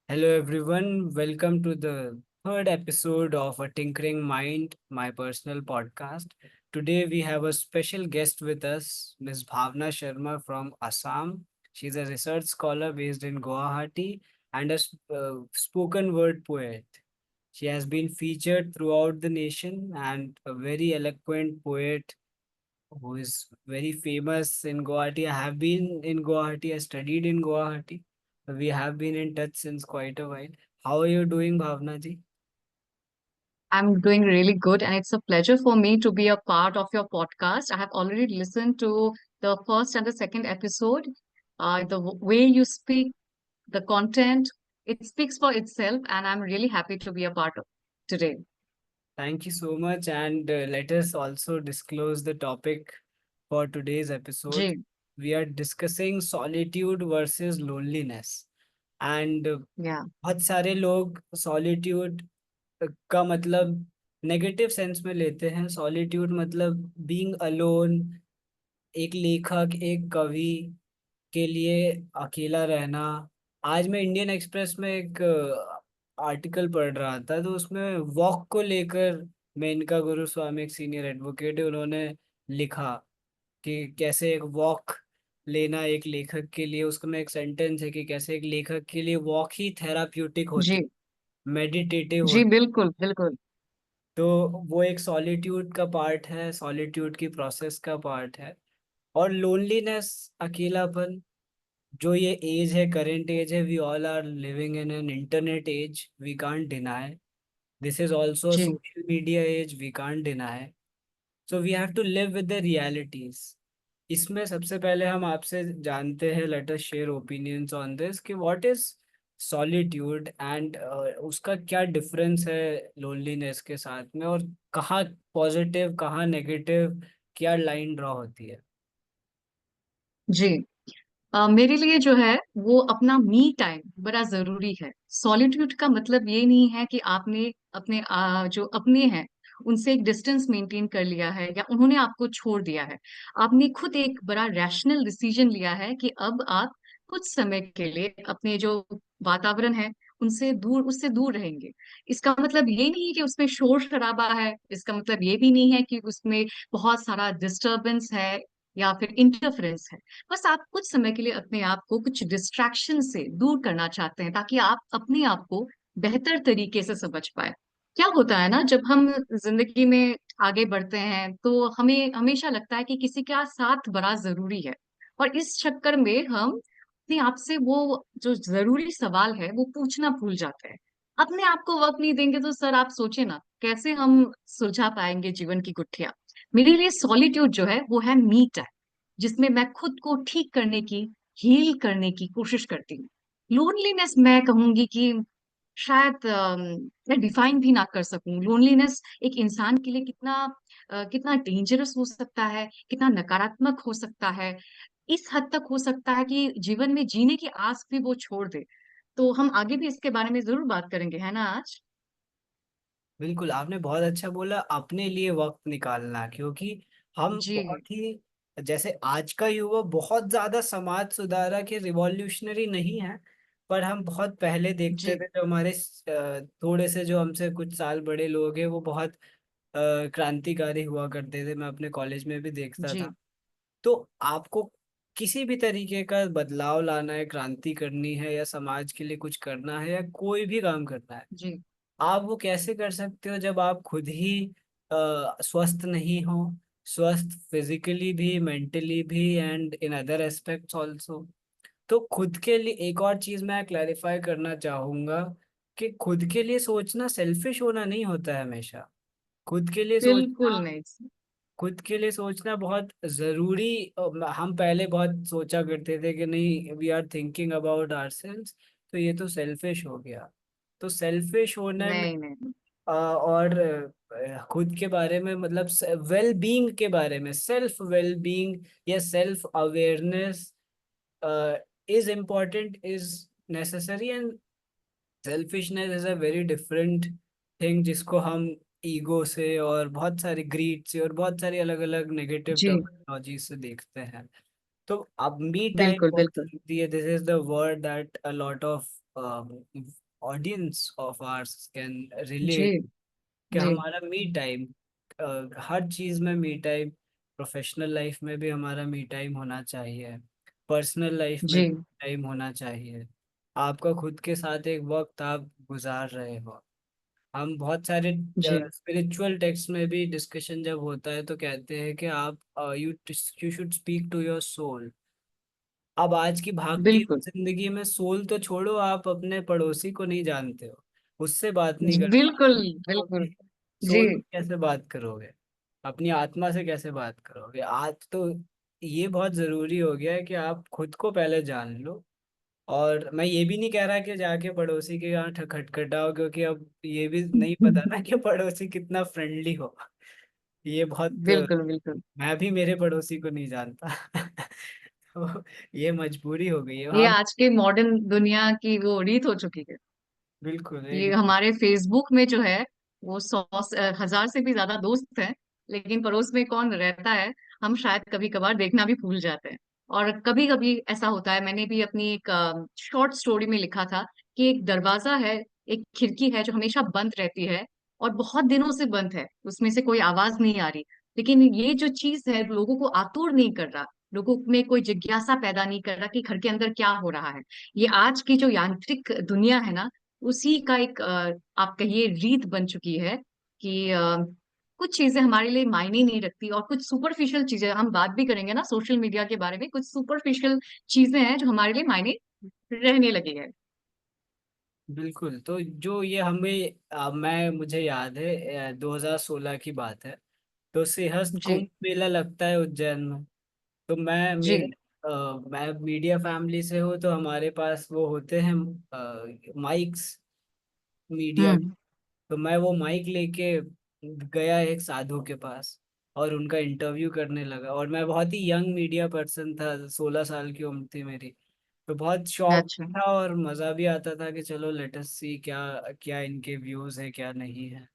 Hello, everyone. Welcome to the third episode of A Tinkering Mind, my personal podcast. Today, we have a special guest with us, Ms. Bhavna Sharma from Assam. She's a research scholar based in Guwahati and a spoken word poet. She has been featured throughout the nation and a very eloquent poet who is very famous in Guwahati. I have been in Guwahati, I studied in Guwahati. We have been in touch since quite a while. How are you doing, Bhavna ji? I'm doing really good, and it's a pleasure for me to be a part of your podcast. I have already listened to the first and the second episode. Way you speak, the content, it speaks for itself, and I'm really happy to be a part of today. Thank you so much. And let us also disclose the topic for today's episode. Ji, We are discussing solitude versus loneliness. And yeah, बहुत सारे लोग solitude का मतलब negative sense में लेते हैं। Solitude मतलब being alone, एक लेखक, एक कवि के लिए अकेला रहना। आज मैं इंडियन एक्सप्रेस में एक आर्टिकल पढ़ रहा था, तो उसमें वॉक को लेकर मेनका गुरुस्वामी, एक सीनियर एडवोकेट है, उन्होंने लिखा कि कैसे एक वॉक लेना एक लेखक के लिए, उसमें एक सेंटेंस है कि कैसे एक लेखक के लिए वॉक ही थेराप्यूटिक होती, जी, मेडिटेटिव जी, होती। बिल्कुल, बिल्कुल, तो वो एक सॉलिट्यूड का पार्ट है, सॉलिट्यूड की प्रोसेस का पार्ट है। और लोनलीनेस, अकेलापन, जो ये एज है, करेंट एज है, we all are living in an internet age, we can't deny. This is also जी, social media age, we can't deny. So we have to live with the realities. इसमें सबसे पहले हम आपसे जानते हैं, let us share opinions on this, कि what is solitude and उसका क्या डिफरेंस है लोनलीनेस के साथ में, और कहाँ पॉजिटिव कहाँ नेगेटिव, क्या लाइन ड्रॉ होती है। जी। मेरे लिए जो है वो अपना मी टाइम बड़ा जरूरी है। सॉलिट्यूड का मतलब ये नहीं है कि आपने अपने जो अपने हैं उनसे एक डिस्टेंस मेंटेन कर लिया है या उन्होंने आपको छोड़ दिया है। आपने खुद एक बड़ा रैशनल डिसीजन लिया है कि अब आप कुछ समय के लिए अपने जो वातावरण है उनसे दूर उससे दूर रहेंगे। इसका मतलब ये नहीं है कि उसमें शोर शराबा है, इसका मतलब ये भी नहीं है कि उसमें बहुत सारा डिस्टरबेंस है या फिर इंटरफेरेंस है। बस आप कुछ समय के लिए अपने आप को कुछ डिस्ट्रैक्शन से दूर करना चाहते हैं ताकि आप अपने आप को बेहतर तरीके से समझ पाए। क्या होता है ना, जब हम जिंदगी में आगे बढ़ते हैं तो हमें हमेशा लगता है कि किसी का साथ बड़ा जरूरी है, और इस चक्कर में हम अपने आप से वो जो जरूरी सवाल है वो पूछना भूल जाते हैं। अपने आप को वक्त नहीं देंगे तो सर आप सोचे ना कैसे हम सुलझा पाएंगे जीवन की गुत्थियां। मेरे लिए सॉलिट्यूड जो है वो है मी टाइम, जिसमें मैं खुद को ठीक करने की, हील करने की कोशिश करती हूँ। लोनलीनेस मैं कहूंगी कि शायद मैं डिफाइन भी ना कर सकूं। लोनलीनेस एक इंसान के लिए कितना कितना डेंजरस हो सकता है, कितना नकारात्मक हो सकता है, इस हद तक हो सकता है कि जीवन में जीने की आस भी वो छोड़ दे। तो हम आगे भी इसके बारे में जरूर बात करेंगे, है ना आज। बिल्कुल, आपने बहुत अच्छा बोला, अपने लिए वक्त निकालना, क्योंकि हम जी, बहुत ही, जैसे आज का युवा बहुत ज्यादा समाज सुधारक के रिवॉल्यूशनरी नहीं है, पर हम बहुत पहले देखते जी, थे, जो हमारे थोड़े से, जो हमसे कुछ साल बड़े लोग हैं, वो बहुत क्रांतिकारी हुआ करते थे। मैं अपने कॉलेज में भी देखता था। जी, तो आपको किसी भी तरीके का बदलाव लाना है, क्रांति करनी है, या समाज के लिए कुछ करना है, या कोई भी काम करना है, जी, आप वो कैसे कर सकते हो जब आप खुद ही स्वस्थ नहीं हो, स्वस्थ फिजिकली भी, मेंटली भी, and in other aspects also. तो खुद के लिए एक और चीज मैं क्लैरिफाई करना चाहूंगा, कि खुद के लिए सोचना सेल्फिश होना नहीं होता है हमेशा। खुद के लिए बिल्कुल सोचना, नहीं। खुद के लिए सोचना बहुत जरूरी। हम पहले बहुत सोचा करते थे कि नहीं, we are thinking about ourselves, तो ये तो सेल्फिश हो गया। तो सेल्फिश होने में नहीं, नहीं, और खुद के बारे में, मतलब वेल बीइंग के बारे में, सेल्फ वेल बीइंग या self awareness is important, is necessary. And selfishness is a very different thing, जिसको हम ईगो से और बहुत सारी ग्रीड से और बहुत सारी अलग अलग नेगेटिव जी, टर्मिनोलॉजी से देखते हैं। तो अब मी टाइम बिल्कुल बहुत बिल्कुल। जरूरी है। This is the word that a lot of audience of ours can जी रिलेट, कि जी हमारा मी टाइम, हर चीज में मी टाइम, प्रोफेशनल लाइफ में भी हमारा मी टाइम होना चाहिए, पर्सनल लाइफ में जी भी टाइम होना चाहिए। आपका खुद के साथ एक वक्त आप गुजार रहे हो। हम बहुत सारे जी स्पिरिचुअल टेक्स्ट में भी डिस्कशन जब होता है तो कहते हैं कि आप you you should speak to your soul. अब आज की भागती बिल्कुल जिंदगी में सोल तो छोड़ो, आप अपने पड़ोसी को नहीं जानते हो, उससे बात नहीं कर बिल्कुल पाते, तो बिल्कुल। अपनी जी सोल से कैसे बात करोगे, अपनी आत्मा से कैसे बात करोगे? आज तो ये बहुत जरूरी हो गया है कि आप खुद को पहले जान लो। और मैं ये भी नहीं कह रहा कि जाके पड़ोसी के यहाँ खटखटाओ, क्योंकि अब ये भी नहीं पता ना कि पड़ोसी कितना फ्रेंडली हो। ये बहुत बिल्कुल बिल्कुल। मैं भी मेरे पड़ोसी को नहीं जानता। तो ये मजबूरी हो गई है ये हाँ। आज के मॉडर्न दुनिया की वो रीत हो चुकी है। बिल्कुल ये एक। हमारे फेसबुक में जो है वो 100 हजार से भी ज्यादा दोस्त हैं, लेकिन पड़ोस में कौन रहता है हम शायद कभी कभार देखना भी भूल जाते हैं। और कभी कभी ऐसा होता है, मैंने भी अपनी एक शॉर्ट स्टोरी में लिखा था कि एक दरवाजा है, एक खिड़की है जो हमेशा बंद रहती है और बहुत दिनों से बंद है, उसमें से कोई आवाज नहीं आ रही, लेकिन ये जो चीज है लोगों को आतुर नहीं कर रहा, लोगों में कोई जिज्ञासा पैदा नहीं कर रहा कि घर के अंदर क्या हो रहा है। ये आज की जो यांत्रिक दुनिया है ना, उसी का एक आप कहिए रीत बन चुकी है कि कुछ चीजें हमारे लिए मायने नहीं रखती और कुछ सुपरफिशियल चीजें, हम बात भी करेंगे ना सोशल मीडिया के बारे में, कुछ सुपरफिशियल चीजें हैं जो हमारे लिए मायने रहने लगी है। बिल्कुल, तो जो ये हमें मैं मुझे याद है 2016 की बात है। तो सिंहस्थ जी कुंभ मेला लगता है उज्जैन में। तो जी मैं मीडिया फैमिली से हूँ, तो हमारे पास वो होते हैं माइक्स मीडिया। हम्म। तो मैं वो माइक लेके गया एक साधु के पास और उनका इंटरव्यू करने लगा। और मैं बहुत ही यंग मीडिया पर्सन था, 16 साल की उम्र थी मेरी। तो बहुत शौक अच्छा। था और मज़ा भी आता था कि चलो लेट अस सी क्या क्या इनके व्यूज़ है क्या नहीं है।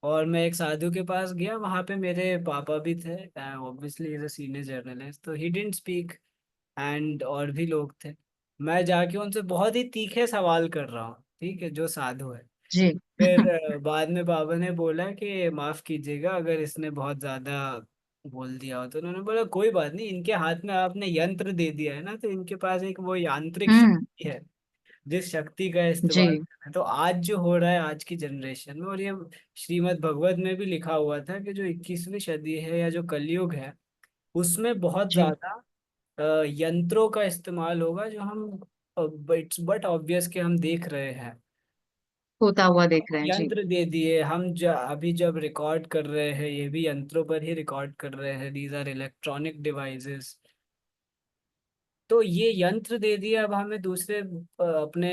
और मैं एक साधु के पास गया, वहाँ पे मेरे पापा भी थे, obviously as a senior journalist, तो ही डिडंट स्पीक। एंड और भी लोग थे। मैं जाके उनसे बहुत ही तीखे सवाल कर रहा हूँ, ठीक है, जो साधु है। जी फिर बाद में बाबा ने बोला कि माफ कीजिएगा अगर इसने बहुत ज्यादा बोल दिया हो। तो उन्होंने बोला कोई बात नहीं, इनके हाथ में आपने यंत्र दे दिया है ना, तो इनके पास एक वो यांत्रिक हम्म। शक्ति है, जिस शक्ति का इस्तेमाल जी करना है। तो आज जो हो रहा है आज की जनरेशन में, और ये श्रीमद् भगवत में भी लिखा हुआ था कि जो 21वीं सदी है या जो कलयुग है, उसमें बहुत जी ज्यादा यंत्रों का इस्तेमाल होगा, जो हम इट्स बट ऑब्वियस कि हम देख रहे हैं। होता हुआ देख रहे हैं जी। यंत्र दे दिए, अभी जब रिकॉर्ड कर रहे हैं ये भी यंत्रों पर ही रिकॉर्ड कर रहे हैं, दीज आर इलेक्ट्रॉनिक डिवाइसेस। तो ये यंत्र दे दिए, अब हमें दूसरे अपने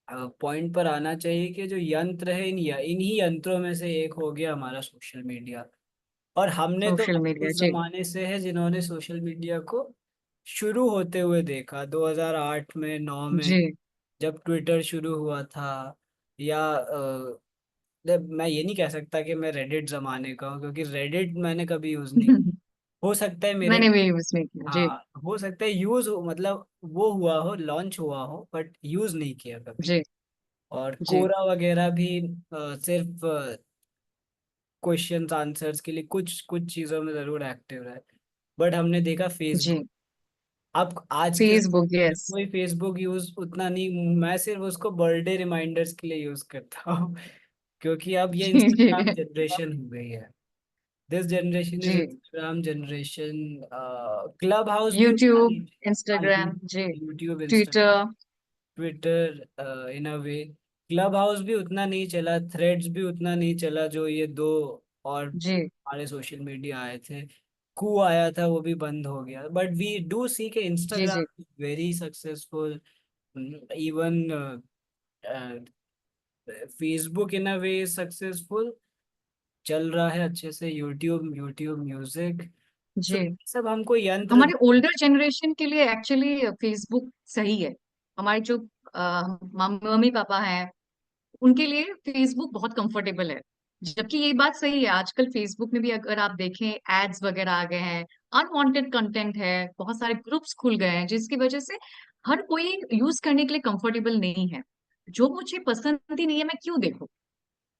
पॉइंट पर आना चाहिए कि जो यंत्र है इन्हीं यंत्रों में से एक हो गया हमारा सोशल मीडिया। और हमने तो सोशल मीडिया उस जी। जमाने से है जिन्होंने सोशल मीडिया को शुरू होते हुए देखा, 2008 में 9 में, जी जब ट्विटर शुरू हुआ था। या मैं ये नहीं कह सकता कि मैं रेडिट जमाने का हूँ, क्योंकि रेडिट मैंने कभी यूज नहीं। हो सकता है मेरे, मैंने भी यूज नहीं किया जी। हाँ हो सकता है यूज हो, मतलब वो हुआ हो, लॉन्च हुआ हो, बट यूज नहीं किया कभी। जी और जी कोरा वगैरह भी सिर्फ क्वेश्चंस आंसर्स के लिए कुछ कुछ चीज़ों में ज़रूर एक्टिव रहे। बट हमने देखा जी। फेसबुक। अब आज के फेसबुक समय में यस। कोई फेसबुक यूज उतना नहीं, मैं सिर्फ उसको बर्थडे रिमाइंडर्स के लिए यूज करता हूँ। क्योंकि अब ये जी इंस्टाग्राम जी जनरेशन हो गई है। दिस जनरेशन इज जी। Instagram generation. क्लब हाउस भी उतना यूट्यूब, नहीं। हाँ, इंस्टाग्राम जी, YouTube, Twitter Twitter, in a way. Clubhouse भी उतना नहीं चला, थ्रेड्स भी उतना नहीं चला, जो ये दो और जी हमारे सोशल मीडिया आए थे। कू आया था, वो भी बंद हो गया, बट वी डू सी के जी जी Instagram very successful. Even Facebook in a way successful, चल रहा है अच्छे से। यूट्यूब, यूट्यूब म्यूजिक, जी। तो सब हमको यंत्र। हमारे ओल्डर जनरेशन के लिए एक्चुअली फेसबुक सही है। हमारे जो मम्मी पापा हैं उनके लिए फेसबुक बहुत कंफर्टेबल है। जबकि ये बात सही है, आजकल फेसबुक में भी अगर आप देखें एड्स वगैरह आ गए हैं, अनवांटेड कंटेंट है, बहुत सारे ग्रुप्स खुल गए हैं जिसकी वजह से हर कोई यूज करने के लिए कंफर्टेबल नहीं है। जो मुझे पसंद ही नहीं है मैं क्यों देखूं,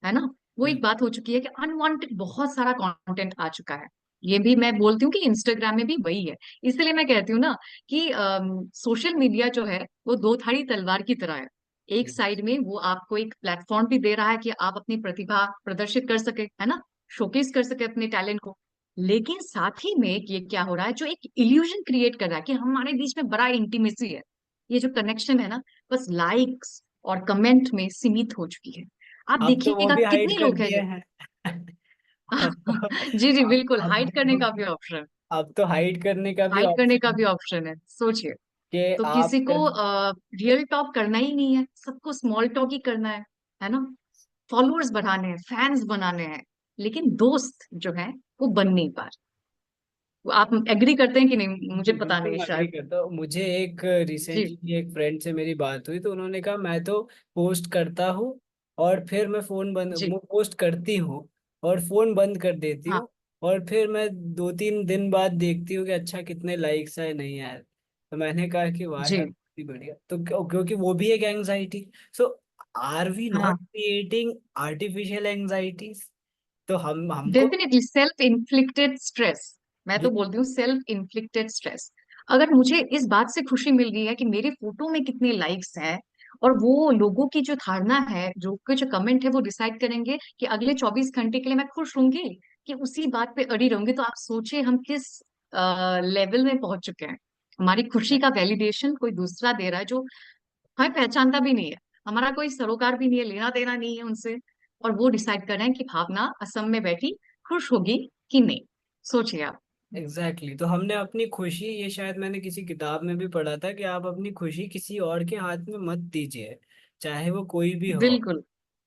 है ना। वो हम्म। एक बात हो चुकी है कि अनवांटेड बहुत सारा कंटेंट आ चुका है। ये भी मैं बोलती हूँ कि इंस्टाग्राम में भी वही है। इसलिए मैं कहती हूँ ना कि सोशल मीडिया जो है वो दो धारी तलवार की तरह है। एक साइड में वो आपको एक प्लेटफॉर्म भी दे रहा है कि आप अपनी प्रतिभा प्रदर्शित कर सके, है ना, शोकेस कर सके अपने टैलेंट को। लेकिन साथ ही में ये क्या हो रहा है, जो एक इल्यूजन क्रिएट कर रहा है कि हमारे बीच में बड़ा इंटीमेसी है, ये जो कनेक्शन है ना, बस लाइक्स और कमेंट में सीमित हो चुकी है। आप अब तो वो देखिएगा भी हाइड कितने कर लोग हैं दिए जो हैं। अब तो जी जी बिल्कुल, अब हाइड करने देखो का कि भी ऑप्शन, अब तो हाइड करने का भी हाइड करने का ऑप्शन भी ऑप्शन है, सोचिए। कि तो किसी आप को रियल टॉक करना ही नहीं है, सबको स्मॉल टॉक ही करना है ना। फॉलोअर्स बढ़ाने हैं, फैंस बनाने हैं, लेकिन दोस्त जो है वो बन नहीं पा रहे। वो आप एग्री करते हैं कि नहीं, मुझे जी पता बिल्कुल नहीं मैं एग्री शायद। करता हूँ। मुझे एक जी रिसेंटली एक फ्रेंड से मेरी बात हुई तो उन्होंने कहा मैं तो पोस्ट करता हूँ और फिर मैं फोन बंद, जी वो पोस्ट करती हूँ और फोन बंद कर देती हाँ हूँ और फिर मैं 2-3 दिन बाद देखती हूँ कि अच्छा कितने लाइक्स आए नहीं आए। तो मैंने कहा कि वाह यार जी बहुत बढ़िया। तो क्योंकि वो भी एक anxiety. So are we not हाँ, क्रिएटिंग आर्टिफिशियल एंजाइटीज? तो हम हमको डेफिनेटली सेल्फ इन्फ्लिक्टेड स्ट्रेस। मैं तो जी बोलती हूँ सेल्फ इन्फ्लिक्टेड स्ट्रेस। अगर मुझे इस बात से खुशी मिल रही है कि मेरे फोटो में कितने लाइक्स हैं, और वो लोगों की जो धारणा है, जो के जो कमेंट है वो डिसाइड करेंगे कि अगले 24 घंटे के लिए मैं खुश रहूंगी कि उसी बात पे अड़ी रहूंगी, तो आप सोचिए हम किस लेवल में पहुंच चुके हैं। हमारी खुशी का वैलिडेशन कोई दूसरा दे रहा है, जो हमें पहचानता भी नहीं है, हमारा कोई सरोकार भी नहीं है, लेना देना नहीं है उनसे। और वो डिसाइड कर रहे हैं कि भावना असम में बैठी खुश होगी कि नहीं। सोचिए आप। Exactly exactly। तो हमने अपनी खुशी, ये शायद मैंने किसी किताब में भी पढ़ा था कि आप अपनी खुशी किसी और के हाथ में मत दीजिए, चाहे वो कोई भी हो। बिल्कुल।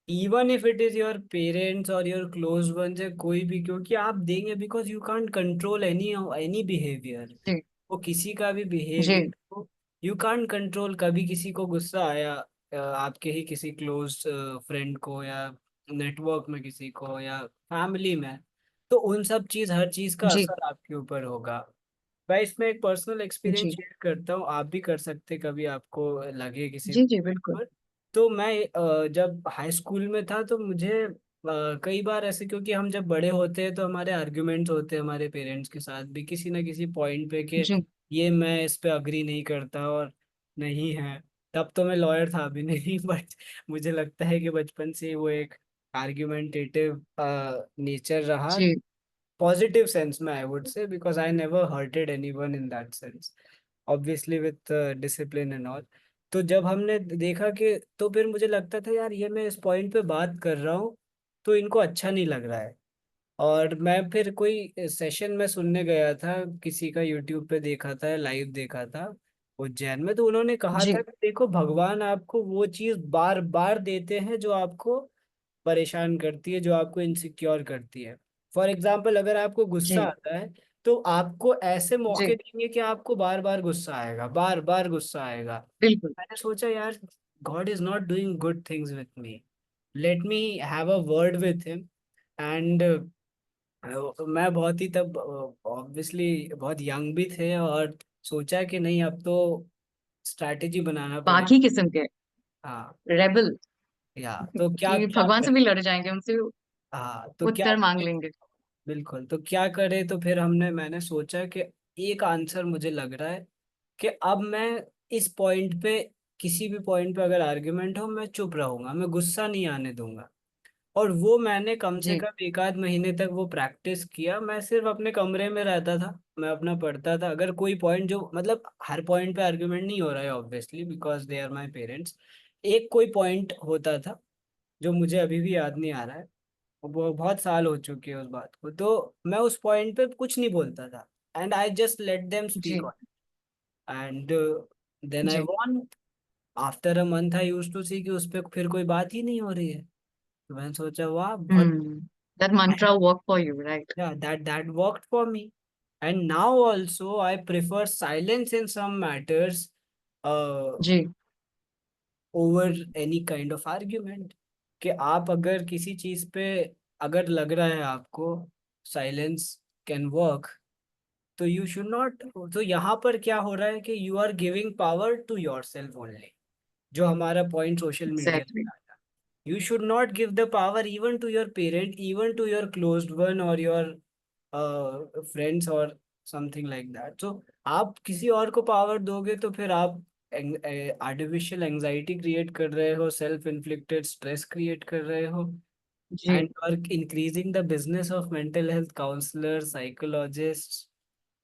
Even if it is your parents और योर क्लोज वंस या कोई भी, क्योंकि आप देंगे because you can't control any any behaviour. जी वो किसी का भी जी बिहेवियर हो, यू कांट कंट्रोल। कभी किसी को गुस्सा आया आपके ही किसी क्लोज फ्रेंड को या नेटवर्क में किसी को या फैमिली में, तो उन सब चीज, हर चीज का जी असर आपके ऊपर होगा। मैं इसमें एक पर्सनल एक्सपीरियंस जी शेयर करता हूँ, आप भी कर सकते कभी आपको लगे किसी जी जी बिल्कुल। पर। तो मैं जब हाई स्कूल में था तो मुझे कई बार ऐसे, क्योंकि हम जब बड़े होते हैं तो हमारे आर्ग्यूमेंट्स होते हैं हमारे पेरेंट्स के साथ भी किसी ना किसी पॉइंट पे कि जी ये मैं इस पे अग्री नहीं करता और नहीं है। तब तो मैं लॉयर था अभी नहीं, बट मुझे लगता है कि बचपन से ही वो एक आर्ग्यूमेंटेटिव नेचर रहा, जी positive sense में I would say, because I never hurted anyone in that sense, obviously with discipline and all। तो जब हमने देखा कि, तो फिर मुझे लगता था यार ये मैं इस पॉइंट पे बात कर रहा हूँ तो इनको अच्छा नहीं लग रहा है। और मैं फिर कोई सेशन में सुनने गया था, किसी का यूट्यूब पे देखा था, लाइव देखा था उज्जैन में। तो उन्होंने कहा था जी कि देखो भगवान आपको वो चीज़ बार बार देते हैं जो आपको परेशान करती है, जो आपको इनसिक्योर करती है। फॉर एग्जाम्पल अगर आपको गुस्सा जी आता है तो आपको ऐसे मौके जी देंगे कि आपको बार बार गुस्सा आएगा, बार बार गुस्सा आएगा। बिल्कुल। मैंने सोचा यार God is not doing good things with me, let me have a word with him. And मैं बहुत ही तब ऑब्वियसली बहुत यंग भी थे और सोचा कि नहीं अब तो स्ट्रैटेजी बनाना पड़ेगी। बाकी किस्म के हाँ। रेबल, या तो क्या कि क्या भगवान से करें। भी लड़ जाएंगे, उनसे हाँ तो क्या उत्तर मांग करें। लेंगे। बिल्कुल, तो क्या करे, तो फिर मैंने सोचा कि एक आंसर मुझे लग रहा है कि अब मैं इस पॉइंट पे, किसी भी पॉइंट पे अगर आर्ग्यूमेंट हो मैं चुप रहूंगा, मैं गुस्सा नहीं आने दूंगा। और वो मैंने कम से जी कम 1 आध महीने तक वो प्रैक्टिस किया। मैं सिर्फ अपने कमरे में रहता था, मैं अपना पढ़ता था। अगर कोई पॉइंट जो, मतलब हर पॉइंट पे आर्ग्यूमेंट नहीं हो रहा है obviously because they are my parents, एक कोई पॉइंट होता था जो मुझे अभी भी याद नहीं आ रहा है, वो बहुत साल हो चुके हैं उस बात को, तो मैं उस पॉइंट पे कुछ नहीं बोलता था and I just let them speak जी ऑन। एंड देन आई जी। वॉन। After a month I use to see कि उस पर फिर कोई बात ही नहीं हो रही है। तो मैंने सोचा वाह बहुत, that Mantra work for you, right. yeah, that worked for me। And now also I prefer silence in some matters uh, जी over any kind of argument। कि आप अगर किसी चीज पे, अगर लग रहा है आपको साइलेंस कैन वर्क, तो यू शुड नॉट, तो यहाँ पर क्या हो रहा है कि you are giving power to yourself only, जो हमारा पॉइंट सोशल मीडिया एग्जैक्टली। पे आता है। You should not give the power even to your parent, even to your closed one और योर फ्रेंड्स और समथिंग लाइक दैट। तो आप किसी और को पावर दोगे तो फिर आप आर्टिफिशियल एंजाइटी क्रिएट कर रहे हो, सेल्फ इन्फ्लिक्टेड स्ट्रेस क्रिएट कर रहे हो, जी। and are increasing the business of mental health counselors, psychologists.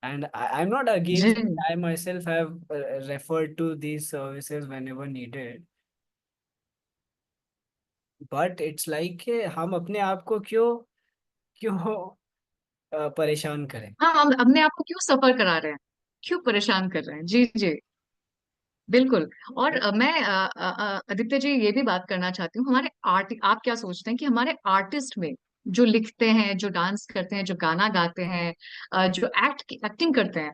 And I'm not ji. against it. I myself have referred to these services whenever needed. But it's like कि हम अपने आप को क्यों क्यों परेशान करें। हाँ, हम अपने आप को क्यों सफर करा रहे हैं, क्यों परेशान कर रहे हैं? जी जी, बिल्कुल। और आदित्य जी, ये भी बात करना चाहती हूँ, हमारे आर्ट, आप क्या सोचते हैं कि हमारे आर्टिस्ट में जो लिखते हैं, जो डांस करते हैं, जो गाना गाते हैं, जो एक्टिंग करते हैं,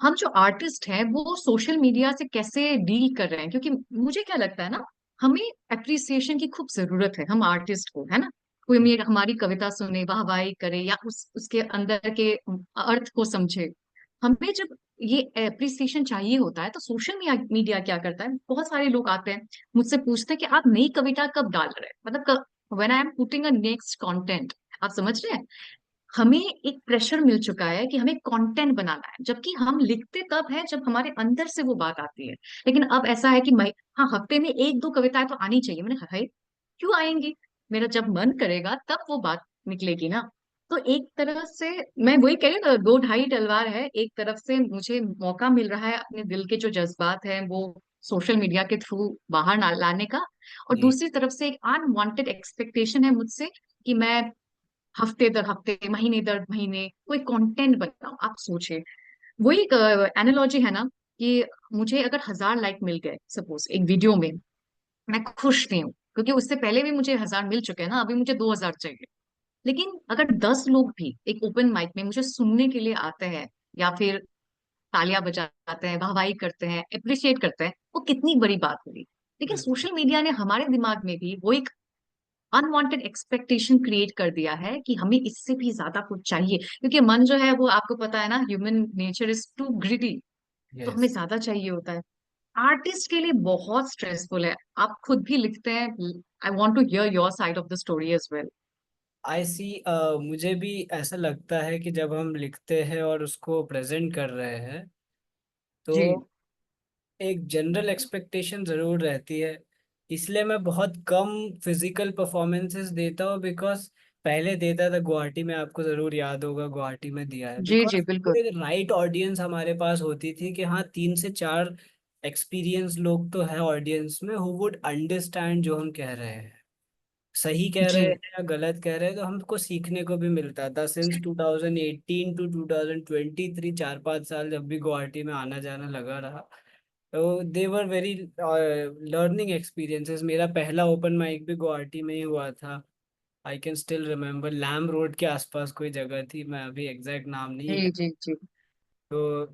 हम जो आर्टिस्ट हैं वो सोशल मीडिया से कैसे डील कर रहे हैं? क्योंकि मुझे क्या लगता है ना, हमें अप्रिसिएशन की खूब जरूरत है, हम आर्टिस्ट को, है ना। कोई हमारी कविता सुने, वाहवाही करे, या उसके अंदर के अर्थ को समझे। हमें जब ये अप्रिसिएशन चाहिए होता है तो सोशल मीडिया क्या करता है, बहुत सारे लोग आते हैं मुझसे पूछते हैं कि आप नई कविता कब डाल रहे हैं, मतलब when I am putting a next content. आप समझ रहे हैं, हमें एक प्रेशर मिल चुका है कि हमें कंटेंट बनाना है, जबकि हम लिखते तब है जब हमारे अंदर से वो बात आती है। लेकिन अब ऐसा है कि मैं, हाँ, हफ्ते में एक दो कविताएं तो आनी चाहिए। मैंने कहा, "है, क्यों आएंगी? मेरा जब मन करेगा तब वो बात निकलेगी ना।" तो एक तरह से मैं वही कह रही हूँ ना, दो ढाई तलवार है। एक तरफ से मुझे मौका मिल रहा है अपने दिल के जो जज्बात हैं वो सोशल मीडिया के थ्रू बाहर लाने का, और जी। दूसरी तरफ से एक अनवांटेड एक्सपेक्टेशन है मुझसे कि मैं हफ्ते दर हफ्ते, महीने दर महीने कोई कंटेंट बनाओ। आप सोचिए, वही एनालॉजी है ना, कि मुझे अगर 1,000 लाइक मिल गए सपोज एक वीडियो में, मैं खुश नहीं हूँ, क्योंकि उससे पहले भी मुझे 1,000 मिल चुके हैं ना, अभी मुझे 2,000 चाहिए। लेकिन अगर 10 लोग भी एक ओपन माइक में मुझे सुनने के लिए आते हैं, या फिर तालियां बजाते हैं, वाहवाही करते हैं, अप्रिशिएट करते हैं, वो कितनी बड़ी बात होगी। लेकिन बिल्कुल। सोशल मीडिया ने हमारे दिमाग में भी वो एक अनवांटेड एक्सपेक्टेशन क्रिएट कर दिया है कि हमें इससे भी ज्यादा कुछ चाहिए, क्योंकि मन जो है वो, आपको पता है ना, human nature is too greedy. तो हमें यस। ज्यादा चाहिए होता है। आर्टिस्ट के लिए बहुत स्ट्रेसफुल है। आप खुद भी लिखते हैं, I want to hear your side of the story as well. I see. मुझे भी ऐसा लगता है कि जब हम लिखते हैं और उसको प्रेजेंट कर रहे हैं तो जी एक जनरल एक्सपेक्टेशन ज़रूर रहती है। इसलिए मैं बहुत कम फिजिकल परफॉर्मेंसेस देता हूँ, बिकॉज पहले देता था गुवाहाटी में, आपको ज़रूर याद होगा गुवाहाटी में दिया है, जी जी, बिकॉज वो बिल्कुल। एक राइट ऑडियंस हमारे पास होती थी कि हाँ 3 से 4 एक्सपीरियंस लोग तो है ऑडियंस में हु वुड अंडरस्टैंड जो हम कह रहे हैं, सही कह रहे हैं जी या गलत कह रहे हैं, तो हमको सीखने को भी मिलता था। सिंस 2018 टू 2023, 4-5 साल जब भी गुवाहाटी में आना जाना लगा रहा, तो दे वर वेरी लर्निंग एक्सपीरियंसेस। मेरा पहला ओपन माइक भी गुवाहाटी में ही हुआ था। आई कैन स्टिल रिमेम्बर, लैम रोड के आसपास कोई जगह थी, मैं अभी एग्जैक्ट नाम नहीं जी है। जी जी तो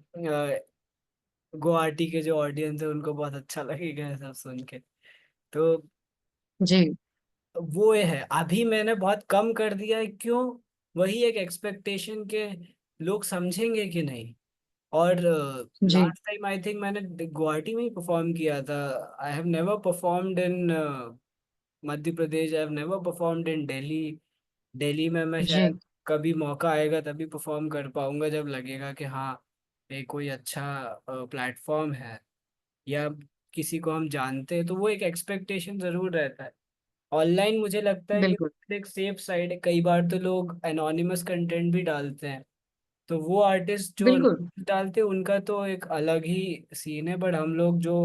गुवाहाटी के जो ऑडियंस है उनको बहुत अच्छा लगेगा ये सब सुन के। तो जी वो ये है, अभी मैंने बहुत कम कर दिया है। क्यों? वही एक एक्सपेक्टेशन के लोग समझेंगे कि नहीं। और जी लास्ट टाइम आई थिंक मैंने गुवाहाटी में ही परफॉर्म किया था। I have never performed in Madhya Pradesh, I have never performed in Delhi. Delhi में मैं जी शायद कभी मौका आएगा तभी परफॉर्म कर पाऊंगा, जब लगेगा कि हाँ ये कोई अच्छा प्लेटफॉर्म है या किसी को हम जानते हैं, तो वो एक एक्सपेक्टेशन जरूर रहता है। ऑनलाइन मुझे लगता है कि बिल्कुल एक सेफ साइड है। कई बार तो लोग एनोनिमस कंटेंट भी डालते हैं, तो वो आर्टिस्ट जो बिल्कुल डालते हैं उनका तो एक अलग ही सीन है। बट हम लोग जो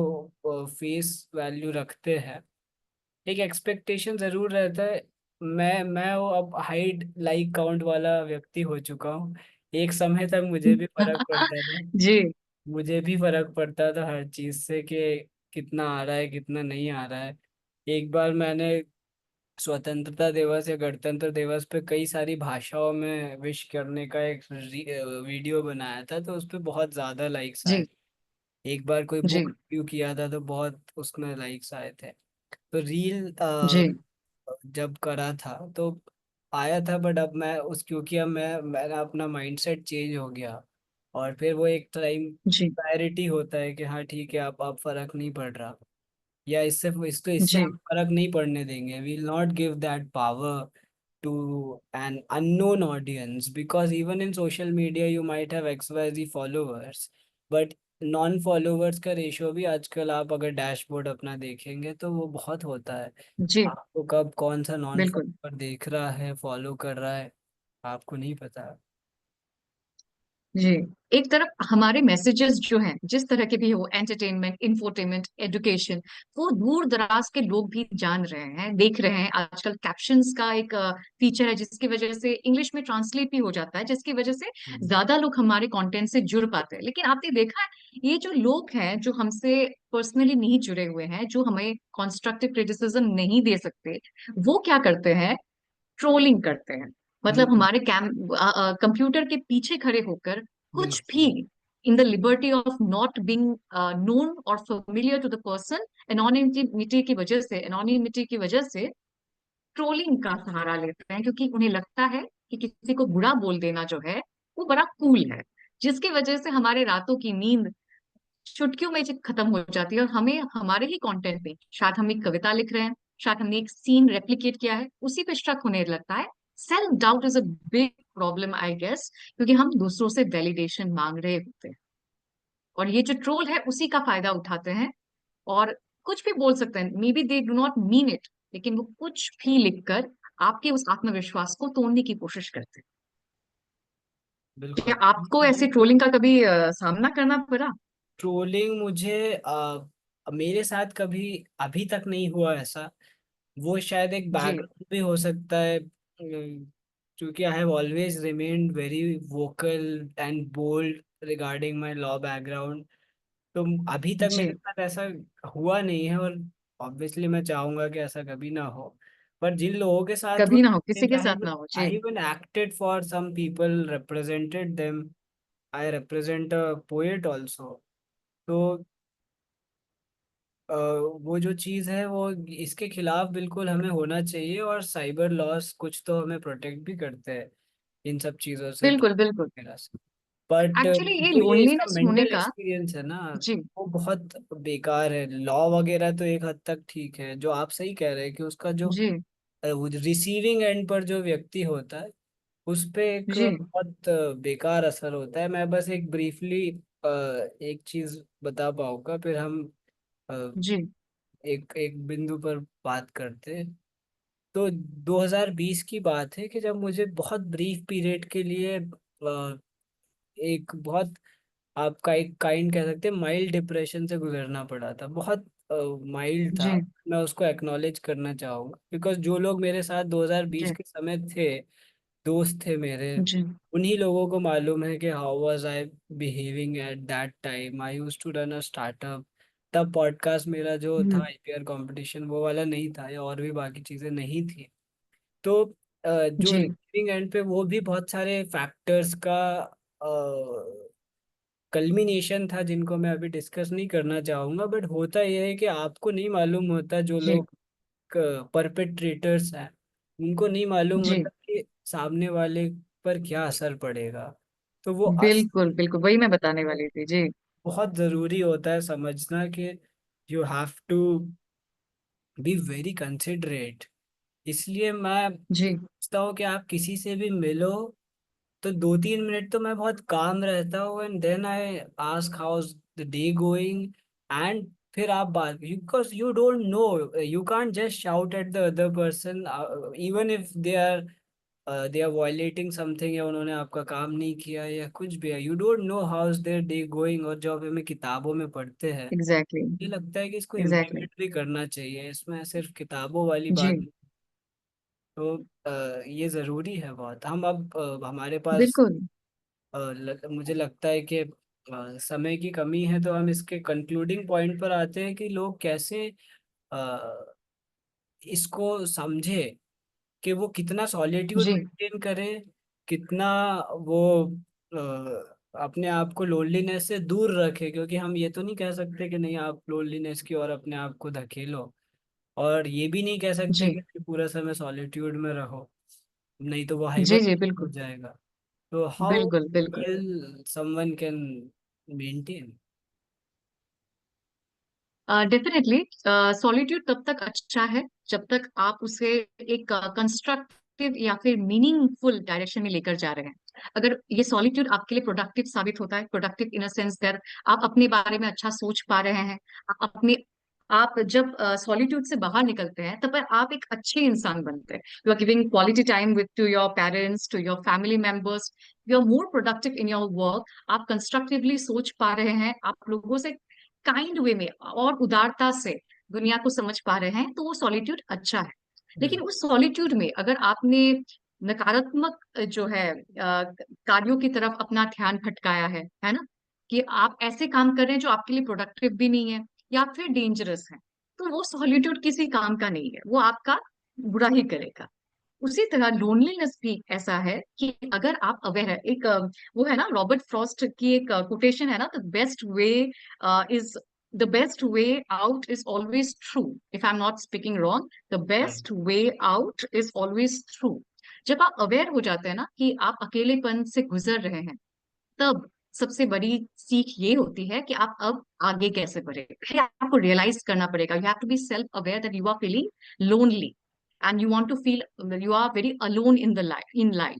फेस वैल्यू रखते हैं, एक एक्सपेक्टेशन जरूर रहता है। मैं वो अब हाइड लाइक काउंट वाला व्यक्ति हो चुका हूँ। एक समय तक मुझे भी फर्क पड़ता था, जी मुझे भी फर्क पड़ता था हर चीज से कि कितना आ रहा है कितना नहीं आ रहा है। एक बार मैंने स्वतंत्रता दिवस या गणतंत्र दिवस पे कई सारी भाषाओं में विश करने का एक वीडियो बनाया था, तो उस पे बहुत ज्यादा लाइक्स आए। जी एक बार कोई जी बुक रिव्यू किया था तो बहुत उसमें लाइक्स आए थे। तो रील जी जब करा था तो आया था। बट अब मैं उस, क्योंकि अब मैंने अपना माइंडसेट चेंज हो गया। और फिर वो एक टाइम जी क्लैरिटी होता है कि हाँ ठीक है, अब फर्क नहीं पड़ रहा, या इससे जी हम फर्क नहीं पड़ने देंगे, we will not give that power to an unknown audience, because even in social media you might have XYZ followers, but non followers का रेशियो भी आजकल आप अगर डैशबोर्ड अपना देखेंगे तो वो बहुत होता है। जी आपको कब कौन सा नॉन बिल्कुल। फॉलोवर देख रहा है, फॉलो कर रहा है, आपको नहीं पता। जी, एक तरफ हमारे मैसेजेस जो हैं जिस तरह के भी हो, एंटरटेनमेंट, इंफोटेनमेंट, एजुकेशन, वो दूर दराज के लोग भी जान रहे हैं, देख रहे हैं। आजकल कैप्शंस का एक फीचर है जिसकी वजह से इंग्लिश में ट्रांसलेट भी हो जाता है, जिसकी वजह से हम्म। ज्यादा लोग हमारे कंटेंट से जुड़ पाते हैं। लेकिन आपने देखा है, ये जो लोग हैं जो हमसे पर्सनली नहीं जुड़े हुए हैं, जो हमें कंस्ट्रक्टिव क्रिटिसिज्म नहीं दे सकते, वो क्या करते हैं? ट्रोलिंग करते हैं। मतलब हम्म, हमारे कंप्यूटर के पीछे खड़े होकर कुछ भी, बिल्कुल in the liberty of not being known और familiar to the person, anonymity की वजह से ट्रोलिंग का सहारा लेते हैं, क्योंकि उन्हें लगता है कि किसी को बुरा बोल देना जो है वो बड़ा कूल है, जिसकी वजह से हमारे रातों की नींद चुटकियों में खत्म हो जाती है। और हमें हमारे ही कंटेंट पे, शायद हम एक कविता लिख रहे हैं, शायद हमने एक सीन रेप्लिकेट किया है, उसी पे शक होने लगता है। Self doubt is a big problem I guess, क्योंकि हम दूसरों से वैलिडेशन मांग रहे होते हैं, और ये जो ट्रोल है उसी का फायदा उठाते हैं, और कुछ भी बोल सकते हैं, may be they do not mean it, लेकिन वो कुछ भी लिखकर आपके उस आत्मविश्वास को तोड़ने की कोशिश करते हैं। क्या बिल्कुल। आपको ऐसे ट्रोलिंग का कभी सामना करना पड़ा? ट्रोलिंग मुझे मेरे साथ कभी अभी तक नहीं हुआ ऐसा। वो शायद एक जी बैकग्राउंड भी हो सकता है, क्योंकि I have always remained very vocal and bold regarding my law background. तो अभी तक मेरे जी साथ ऐसा हुआ नहीं है, और ऑब्वियसली मैं चाहूंगा कि ऐसा कभी ना हो। पर जिन लोगों के साथ हुआ, कभी ना हो, किसी के आई साथ ना हो। जी I even acted for some people, represented them, I represent a poet also. तो वो जो चीज़ है वो इसके खिलाफ बिल्कुल हमें होना चाहिए, और साइबर लॉस कुछ तो हमें प्रोटेक्ट भी करते हैं इन सब चीज़ों से, बिल्कुल बिल्कुल। वगैरह से। बट एक्चुअली ये जो ये इसका लोनलीनेस होने मेंटल का। एक्सपीरियंस है ना, जी वो बहुत बेकार है। लॉ वगैरह तो एक हद तक ठीक है, जो आप सही कह रहे हैं कि उसका जो जी रिसीविंग एंड पर जो व्यक्ति होता है, उस पे एक जी बहुत बेकार असर होता है। मैं बस एक ब्रीफली एक चीज बता पाऊंगा, फिर हम जी एक एक बिंदु पर बात करते हैं। तो 2020 की बात है कि जब मुझे बहुत ब्रीफ पीरियड के लिए एक बहुत, आपका एक काइंड कह सकते हैं, माइल्ड डिप्रेशन से गुजरना पड़ा था। बहुत माइल्ड था, जी मैं उसको एक्नॉलेज करना चाहूँगा, बिकॉज जो लोग मेरे साथ 2020 जी के समय थे, दोस्त थे मेरे, जी उन्हीं लोगों को मालूम है कि how was I behaving at that time. I used to run a startup. तब पॉडकास्ट मेरा जो था, हम्म, आईपीआर कंपटीशन, वो वाला नहीं था, या और भी बाकी चीज़ें नहीं थी। तो जो जी रिसीविंग एंड पे वो भी बहुत सारे फैक्टर्स का कल्मिनेशन था, जिनको मैं अभी डिस्कस नहीं करना चाहूँगा। बट होता यह है कि आपको नहीं मालूम होता, जो जी लोग परपेट्रेटर्स हैं, उनको नहीं मालूम जी होता कि सामने वाले पर क्या असर पड़ेगा। तो वो बिल्कुल बिल्कुल, वही मैं बताने वाली थी। जी बहुत ज़रूरी होता है समझना कि you have to be very considerate. इसलिए मैं जी सोचता हूँ कि आप किसी से भी मिलो तो 2-3 मिनट तो मैं बहुत काम रहता हूँ, and then I ask how's the day going. And फिर आप बात, because you don't know, you can't just shout at the other person, even if they are violating something, या उन्होंने आपका काम नहीं किया या कुछ भी है, you don't know how is their day going. और जो हमें किताबों में पढ़ते हैं, एग्जैक्टली ये लगता है कि इसको एग्जैक्टली। इम्प्लीमेंट भी करना चाहिए, इसमें सिर्फ किताबों वाली बात। जी तो ये ज़रूरी है बहुत। हम अब हमारे पास बिल्कुल। मुझे लगता है कि समय की कमी है, तो हम इसके कंक्लूडिंग पॉइंट पर आते हैं कि लोग कैसे अ, इसको समझे, कि वो कितना सॉलिट्यूड जी मेंटेन करे, कितना वो अपने आप को लोनलीनेस से दूर रखे। क्योंकि हम ये तो नहीं कह सकते कि नहीं, आप लोनलीनेस की ओर अपने आप को धकेलो, और ये भी नहीं कह सकते जी कि पूरा समय सॉलिट्यूड में रहो, नहीं तो वो जी हाइबर जी हो बिल्कुल। जाएगा। तो हाउ बिल्कुल बिल्कुल। Well someone can maintain? Definitely solitude तब तक अच्छा है जब तक आप उसे एक कंस्ट्रक्टिव या फिर मीनिंगफुल डायरेक्शन में लेकर जा रहे हैं। अगर ये सॉलिट्यूड आपके लिए प्रोडक्टिव साबित होता है, productive in a sense that आप अपने बारे में अच्छा सोच पा रहे हैं, आप जब सॉलिट्यूड से बाहर निकलते हैं तब आप एक अच्छे इंसान बनते हैं। You are giving quality time with to your parents, to your family members, you are more productive in your work. आप कंस्ट्रक्टिवली सोच पा रहे हैं, आप लोगों से काइंड वे में और उदारता से दुनिया को समझ पा रहे हैं, तो वो सॉलिट्यूड अच्छा है। लेकिन उस सॉलिट्यूड में अगर आपने नकारात्मक जो है कार्यों की तरफ अपना ध्यान भटकाया है ना, कि आप ऐसे काम कर रहे हैं जो आपके लिए प्रोडक्टिव भी नहीं है या फिर डेंजरस है, तो वो सॉलिट्यूड किसी काम का नहीं है, वो आपका बुरा ही करेगा। उसी तरह लोनलीनेस भी ऐसा है कि अगर आप अवेयर है, एक वो है ना, रॉबर्ट फ्रॉस्ट की एक कोटेशन है ना, the best way out is always true, if I am not speaking wrong, the right. Best way out is always true. जब आप अवेयर हो जाते हैं ना कि आप अकेलेपन से गुजर रहे हैं, तब सबसे बड़ी सीख ये होती है कि आप अब आगे कैसे बढ़े। फिर आपको रियलाइज करना पड़ेगा, you have to be self aware that you are feeling lonely and you want to feel you are very alone in life.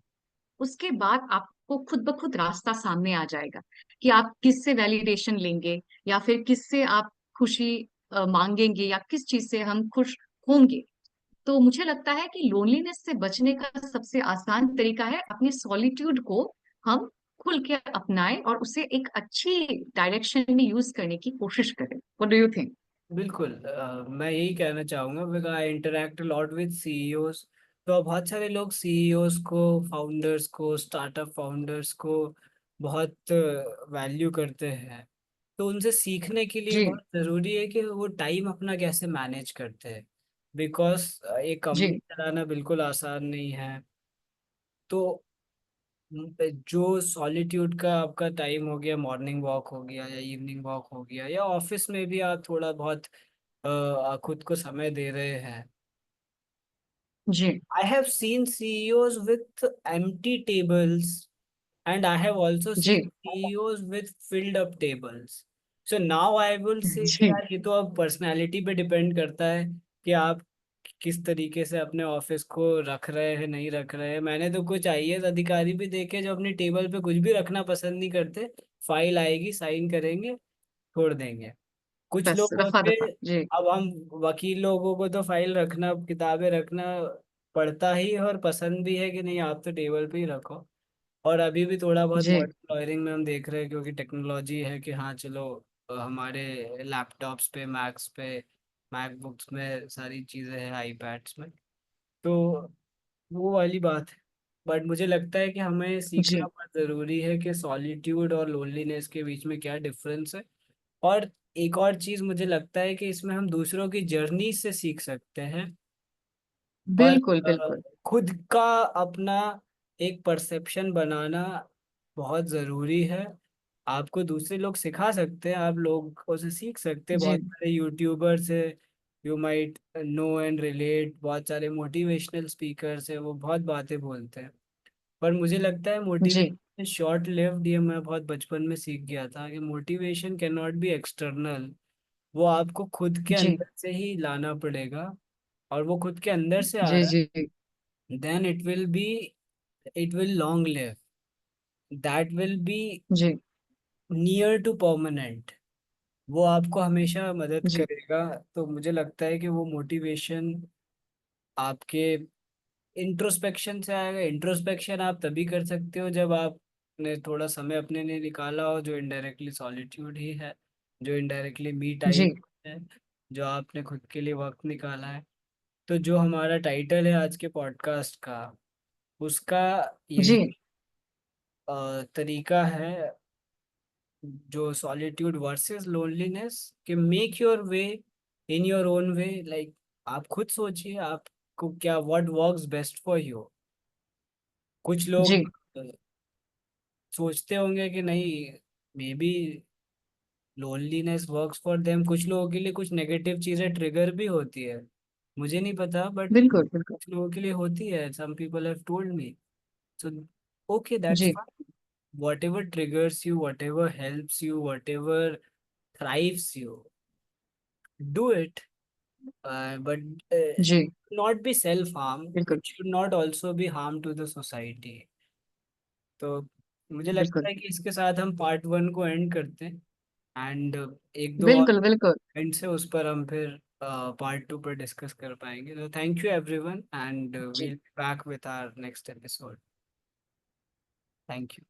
उसके बाद आपको खुद ब खुद रास्ता सामने आ जाएगा कि आप किससे वैलिडेशन लेंगे, या फिर किससे आप खुशी मांगेंगे, या किस चीज से हम खुश होंगे। तो मुझे लगता है कि लोनलीनेस से बचने का सबसे आसान तरीका है अपने सॉलिट्यूड को हम खुल के अपनाएं और उसे एक अच्छी डायरेक्शन में यूज करने की कोशिश करें। What do you think? बिल्कुल, मैं यही कहना चाहूँगा because I interact lot with CEOs. तो बहुत सारे लोग सीईओज को, फाउंडर्स को, स्टार्टअप फाउंडर्स को बहुत वैल्यू करते हैं। तो उनसे सीखने के लिए जी बहुत ज़रूरी है कि वो टाइम अपना कैसे मैनेज करते हैं। बिकॉज एक कंपनी जी चलाना बिल्कुल आसान नहीं है। तो जो सॉलिट्यूड का आपका टाइम हो गया, मॉर्निंग वॉक हो गया या इवनिंग वॉक हो गया, या ऑफिस में भी आप थोड़ा बहुत खुद को समय दे रहे हैं। जी I have seen CEOs with empty tables, and I have also seen ji CEOs with filled up tables. So now I will say कि जी। यार ये तो अब पर्सनालिटी पे डिपेंड करता है कि आप किस तरीके से अपने ऑफिस को रख रहे हैं, नहीं रख रहे हैं। मैंने तो कुछ आईएएस अधिकारी भी देखे जो अपनी टेबल पे कुछ भी रखना पसंद नहीं करते। फाइल आएगी, साइन करेंगे, छोड़ देंगे। कुछ बस लोगों रफा पे, दफा। जी अब हम वकील लोगों को तो फाइल रखना, किताबें रखना पड़ता ही है और पसंद भी है कि नहीं, आप तो टेबल पे ही रखो। और अभी भी थोड़ा बहुत जी मॉडर्न लॉयरिंग में हम देख रहे हैं, क्योंकि टेक्नोलॉजी है कि हाँ चलो, हमारे लैपटॉप्स पे, मैक्स पे, मैकबुक्स में सारी चीज़ें हैं, आईपैड्स में। तो वो वाली बात है। बट मुझे लगता है कि हमें सीखना जी बहुत ज़रूरी है कि सॉलिट्यूड और लोनलीनेस के बीच में क्या डिफरेंस है। और एक और चीज मुझे लगता है कि इसमें हम दूसरों की जर्नी से सीख सकते हैं। और बिल्कुल बिल्कुल। खुद का अपना एक परसेप्शन बनाना बहुत ज़रूरी है। आपको दूसरे लोग सिखा सकते हैं, आप लोगों से सीख सकते हैं, बहुत जी सारे यूट्यूबर्स है, you might know and relate, बहुत सारे मोटिवेशनल स्पीकर्स है, वो बहुत बातें बोलते हैं। पर मुझे लगता है जी मोटिवेशन शॉर्ट लिव्ड। ये मैं बहुत बचपन में सीख गया था कि motivation can not be external. वो आपको खुद के जी अंदर से ही लाना पड़ेगा। और वो खुद के अंदर से आ जी रहा जी है, then it will long live, that will be जी नियर टू परमानेंट। वो आपको हमेशा मदद जी करेगा। तो मुझे लगता है कि वो मोटिवेशन आपके इंट्रोस्पेक्शन से आएगा। इंट्रोस्पेक्शन आप तभी कर सकते हो जब आपने थोड़ा समय अपने लिए निकाला हो, जो इनडायरेक्टली सॉलिट्यूड ही है, जो इनडायरेक्टली मी टाइम जी है, जो आपने खुद के लिए वक्त निकाला है। तो जो हमारा टाइटल है आज के पॉडकास्ट का, उसका जी यही तरीका है, जो सॉलिट्यूड वर्सेस लोनलीनेस, कि make your way in your own way. Like आप खुद सोचिए आपको क्या, what works best for you. कुछ लोग जी सोचते होंगे कि नहीं, may be loneliness works for them. कुछ लोगों के लिए कुछ नेगेटिव चीज़ें ट्रिगर भी होती है, मुझे नहीं पता, बट बिल्कुल बिल्कुल। कुछ लोगों के लिए होती है। Some people have told me. So okay, that's जी, fine. Whatever triggers you, whatever helps you, whatever thrives you, do it. But जी, not be self-harm. बिल्कुल, It should not also be harm to the society. तो मुझे लगता बिल्कुल, है कि इसके साथ हम पार्ट 1 को एंड करते हैं, एंड एक दो और बिल्कुल, बिल्कुल। पॉइंट से उस पर हम फिर पार्ट 2 पर डिस्कस कर पाएंगे. तो थैंक यू एवरीवन, एंड जी। We'll be back with our next episode. Thank you.